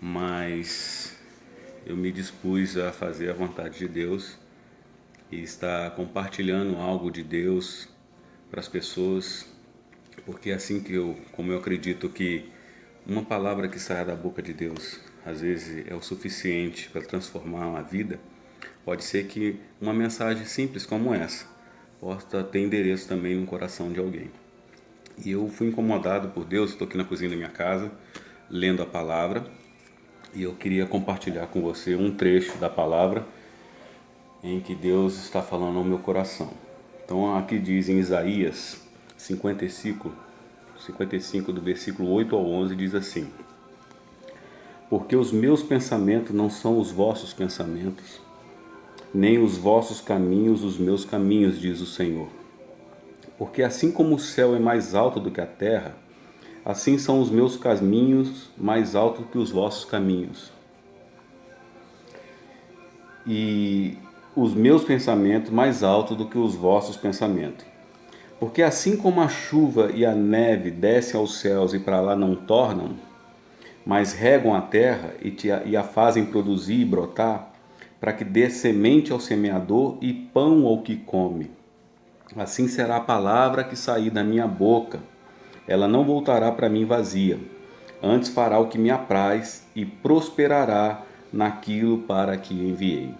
mas eu me dispus a fazer a vontade de Deus e estar compartilhando algo de Deus para as pessoas, porque é assim que como eu acredito que uma palavra que sai da boca de Deus às vezes é o suficiente para transformar uma vida, pode ser que uma mensagem simples como essa possa ter endereço também no coração de alguém. E eu fui incomodado por Deus, estou aqui na cozinha da minha casa, lendo a palavra, e eu queria compartilhar com você um trecho da palavra em que Deus está falando ao meu coração. Então aqui diz em Isaías 55 do versículo 8 ao 11, diz assim: Porque os meus pensamentos não são os vossos pensamentos, nem os vossos caminhos os meus caminhos, diz o Senhor. Porque assim como o céu é mais alto do que a terra, assim são os meus caminhos mais altos que os vossos caminhos, e os meus pensamentos mais altos do que os vossos pensamentos. Porque assim como a chuva e a neve descem aos céus e para lá não tornam, mas regam a terra e a fazem produzir e brotar, para que dê semente ao semeador e pão ao que come. Assim será a palavra que sair da minha boca. Ela não voltará para mim vazia, antes fará o que me apraz e prosperará naquilo para que enviei.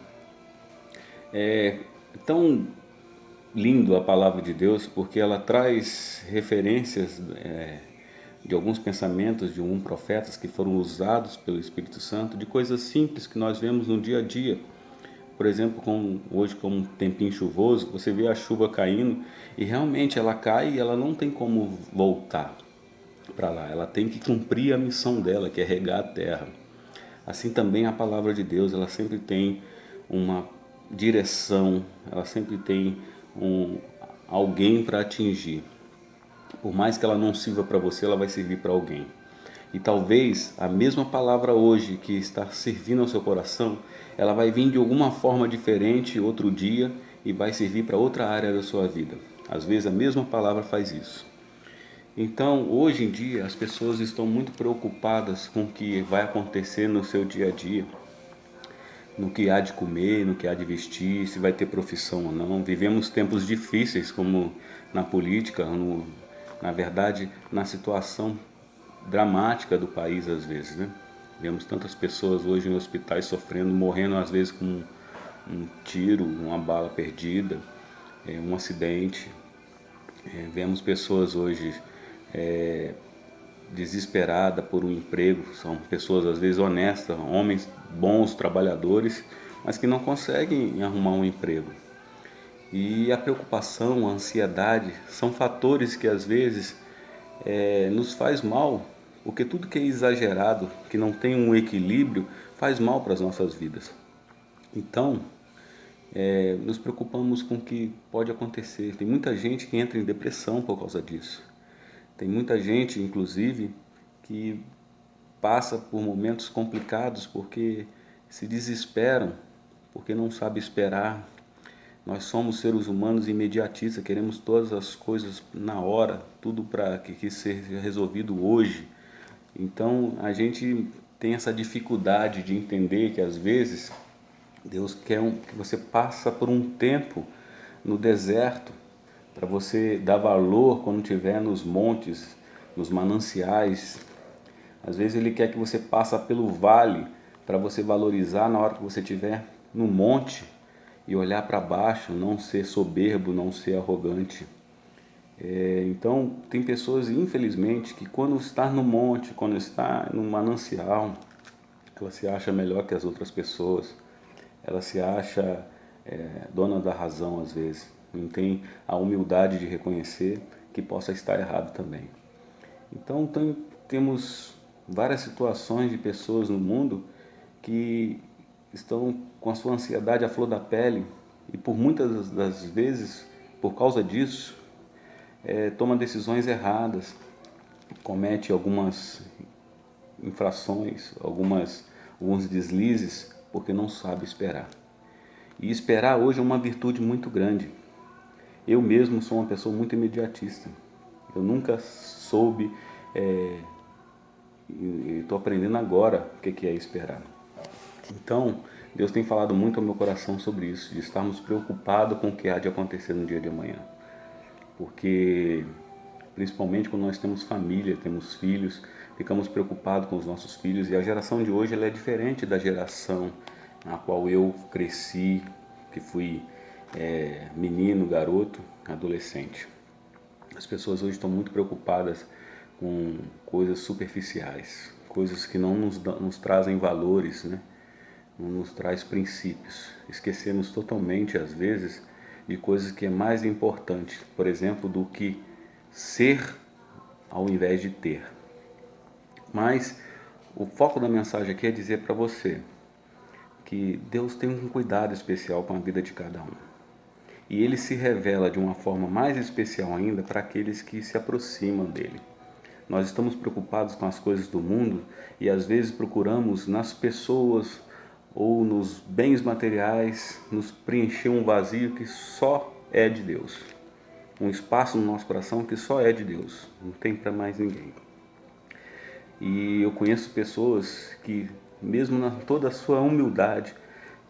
É tão lindo a palavra de Deus porque ela traz referências de alguns pensamentos de alguns profetas que foram usados pelo Espírito Santo, de coisas simples que nós vemos no dia a dia. Por exemplo, hoje com um tempinho chuvoso, você vê a chuva caindo e realmente ela cai e ela não tem como voltar para lá. Ela tem que cumprir a missão dela, que é regar a terra. Assim também a palavra de Deus, ela sempre tem uma direção, ela sempre tem alguém para atingir. Por mais que ela não sirva para você, ela vai servir para alguém. E talvez a mesma palavra hoje que está servindo ao seu coração, ela vai vir de alguma forma diferente outro dia e vai servir para outra área da sua vida. Às vezes a mesma palavra faz isso. Então, hoje em dia, as pessoas estão muito preocupadas com o que vai acontecer no seu dia a dia, no que há de comer, no que há de vestir, se vai ter profissão ou não. Vivemos tempos difíceis, como na política, na verdade, na situação dramática do país às vezes, né? Vemos tantas pessoas hoje em hospitais sofrendo, morrendo às vezes com um tiro, uma bala perdida, um acidente. Vemos pessoas hoje desesperadas por um emprego, são pessoas às vezes honestas, homens bons, trabalhadores, mas que não conseguem arrumar um emprego. E a preocupação, a ansiedade são fatores que às vezes nos faz mal, porque tudo que é exagerado, que não tem um equilíbrio, faz mal para as nossas vidas. Então, nos preocupamos com o que pode acontecer. Tem muita gente que entra em depressão por causa disso. Tem muita gente, inclusive, que passa por momentos complicados porque se desesperam, porque não sabe esperar. Nós somos seres humanos imediatistas, queremos todas as coisas na hora, tudo para que seja resolvido hoje. Então a gente tem essa dificuldade de entender que às vezes Deus quer que você passe por um tempo no deserto para você dar valor quando estiver nos montes, nos mananciais. Às vezes Ele quer que você passe pelo vale para você valorizar na hora que você estiver no monte e olhar para baixo, não ser soberbo, não ser arrogante. Então, tem pessoas, infelizmente, que quando está no monte, quando está no manancial, ela se acha melhor que as outras pessoas, ela se acha dona da razão às vezes, não tem a humildade de reconhecer que possa estar errado também. Então, temos várias situações de pessoas no mundo que estão com a sua ansiedade à flor da pele e por muitas das vezes, por causa disso, toma decisões erradas, comete algumas infrações, alguns deslizes, porque não sabe esperar. E esperar hoje é uma virtude muito grande. Eu mesmo sou uma pessoa muito imediatista. Eu nunca soube e estou aprendendo agora o que é esperar. Então, Deus tem falado muito ao meu coração sobre isso, de estarmos preocupados com o que há de acontecer no dia de amanhã. Porque, principalmente quando nós temos família, temos filhos, ficamos preocupados com os nossos filhos, e a geração de hoje ela é diferente da geração na qual eu cresci, que fui menino, garoto, adolescente. As pessoas hoje estão muito preocupadas com coisas superficiais, coisas que não nos trazem valores, né? Não nos traz princípios. Esquecemos totalmente, às vezes, de coisas que é mais importante, por exemplo, do que ser ao invés de ter. Mas o foco da mensagem aqui é dizer para você que Deus tem um cuidado especial com a vida de cada um. E Ele se revela de uma forma mais especial ainda para aqueles que se aproximam dEle. Nós estamos preocupados com as coisas do mundo e às vezes procuramos nas pessoas ou nos bens materiais nos preencher um vazio que só é de Deus. Um espaço no nosso coração que só é de Deus, não tem para mais ninguém. E eu conheço pessoas que, mesmo na toda a sua humildade,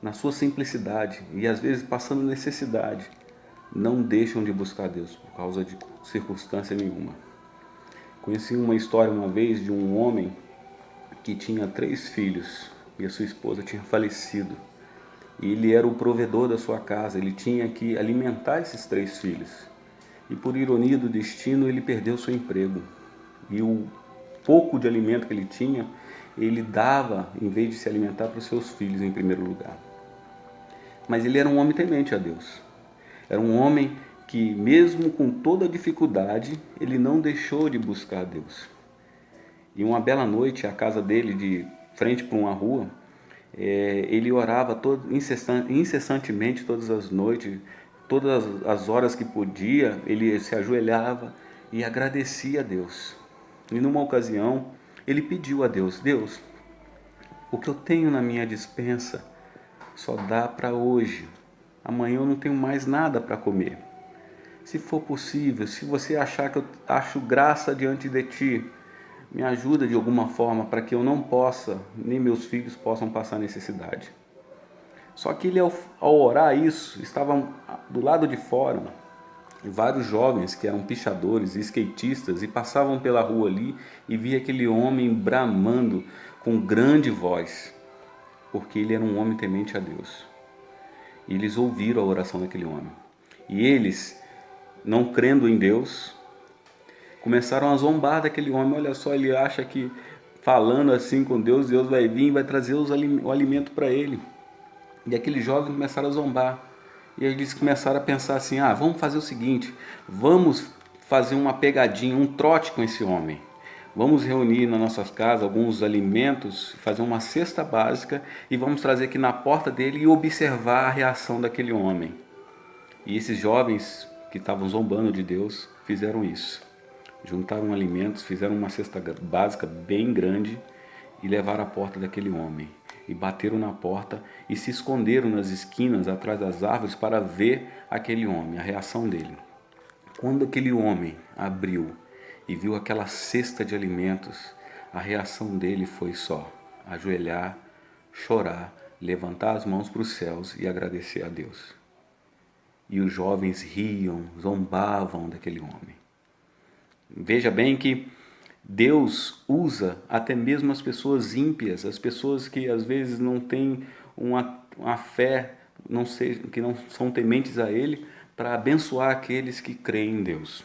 na sua simplicidade e às vezes passando necessidade, não deixam de buscar Deus por causa de circunstância nenhuma. Conheci uma história uma vez de um homem que tinha 3 filhos e a sua esposa tinha falecido. E ele era o provedor da sua casa, ele tinha que alimentar esses 3 filhos. E por ironia do destino, ele perdeu seu emprego. E o pouco de alimento que ele tinha, ele dava, em vez de se alimentar, para os seus filhos em primeiro lugar. Mas ele era um homem temente a Deus. Era um homem que, mesmo com toda a dificuldade, ele não deixou de buscar a Deus. E uma bela noite, a casa dele, de frente para uma rua, ele orava incessantemente todas as noites, todas as horas que podia, ele se ajoelhava e agradecia a Deus. E numa ocasião, ele pediu a Deus: Deus, o que eu tenho na minha despensa só dá para hoje. Amanhã eu não tenho mais nada para comer. Se for possível, se você achar que eu acho graça diante de ti, me ajuda de alguma forma para que eu não possa, nem meus filhos possam passar necessidade. Só que ele, ao orar isso, estavam do lado de fora vários jovens que eram pichadores e skatistas e passavam pela rua ali e via aquele homem bramando com grande voz, porque ele era um homem temente a Deus. E eles ouviram a oração daquele homem. E eles, não crendo em Deus, começaram a zombar daquele homem. Olha só, ele acha que falando assim com Deus, Deus vai vir e vai trazer o alimento para ele. E aqueles jovens começaram a zombar. E eles começaram a pensar assim: vamos fazer o seguinte, vamos fazer uma pegadinha, um trote com esse homem. Vamos reunir nas nossas casas alguns alimentos, fazer uma cesta básica e vamos trazer aqui na porta dele e observar a reação daquele homem. E esses jovens que estavam zombando de Deus fizeram isso. Juntaram alimentos, fizeram uma cesta básica bem grande e levaram à porta daquele homem. E bateram na porta e se esconderam nas esquinas, atrás das árvores, para ver aquele homem, a reação dele. Quando aquele homem abriu e viu aquela cesta de alimentos, a reação dele foi só ajoelhar, chorar, levantar as mãos para os céus e agradecer a Deus. E os jovens riam, zombavam daquele homem. Veja bem que Deus usa até mesmo as pessoas ímpias, as pessoas que às vezes não têm uma fé, que não são tementes a Ele, para abençoar aqueles que creem em Deus.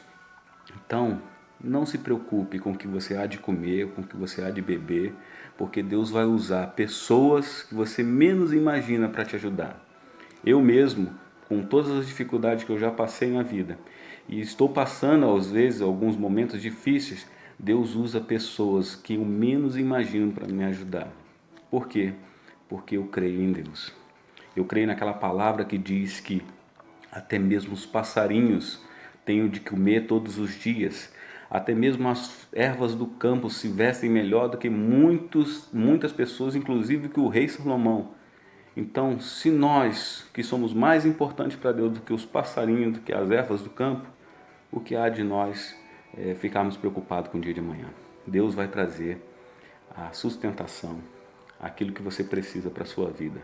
Então, não se preocupe com o que você há de comer, com o que você há de beber, porque Deus vai usar pessoas que você menos imagina para te ajudar. Eu mesmo, com todas as dificuldades que eu já passei na vida, e estou passando às vezes alguns momentos difíceis, Deus usa pessoas que eu menos imagino para me ajudar. Por quê? Porque eu creio em Deus. Eu creio naquela palavra que diz que até mesmo os passarinhos têm o de comer todos os dias. Até mesmo as ervas do campo se vestem melhor do que muitas pessoas, inclusive que o rei Salomão. Então, se nós, que somos mais importantes para Deus do que os passarinhos, do que as ervas do campo, o que há de nós ficarmos preocupados com o dia de amanhã? Deus vai trazer a sustentação, aquilo que você precisa para a sua vida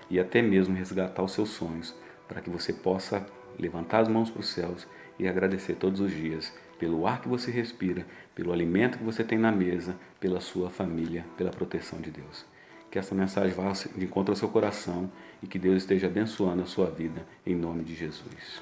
e até mesmo resgatar os seus sonhos para que você possa levantar as mãos para os céus e agradecer todos os dias pelo ar que você respira, pelo alimento que você tem na mesa, pela sua família, pela proteção de Deus. Que essa mensagem vá de encontro ao seu coração e que Deus esteja abençoando a sua vida em nome de Jesus.